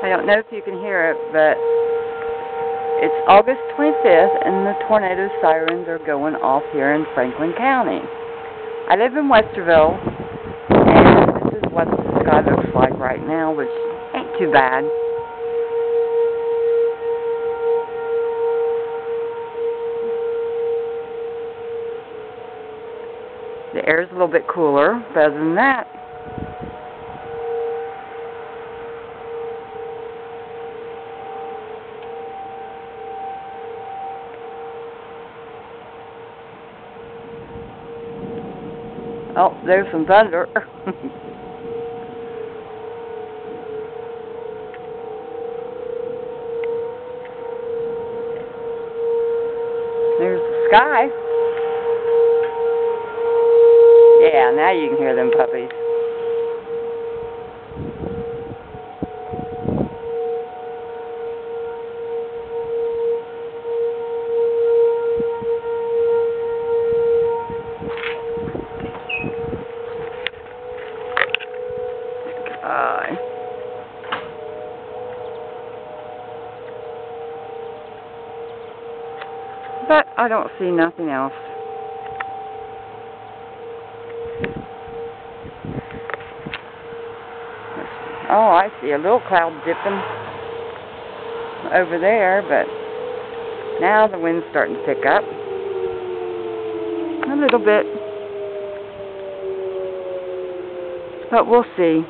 I don't know if you can hear it, but it's August 25th and the tornado sirens are going off here in Franklin County. I live in Westerville, and this is what the sky looks like right now, which ain't too bad. The air is a little bit cooler, but other than that, oh, there's some thunder. There's the sky. Yeah, now you can hear them puppies. But I don't see nothing else. Oh, I see a little cloud dipping over there, but now the wind's starting to pick up a little bit. But we'll see.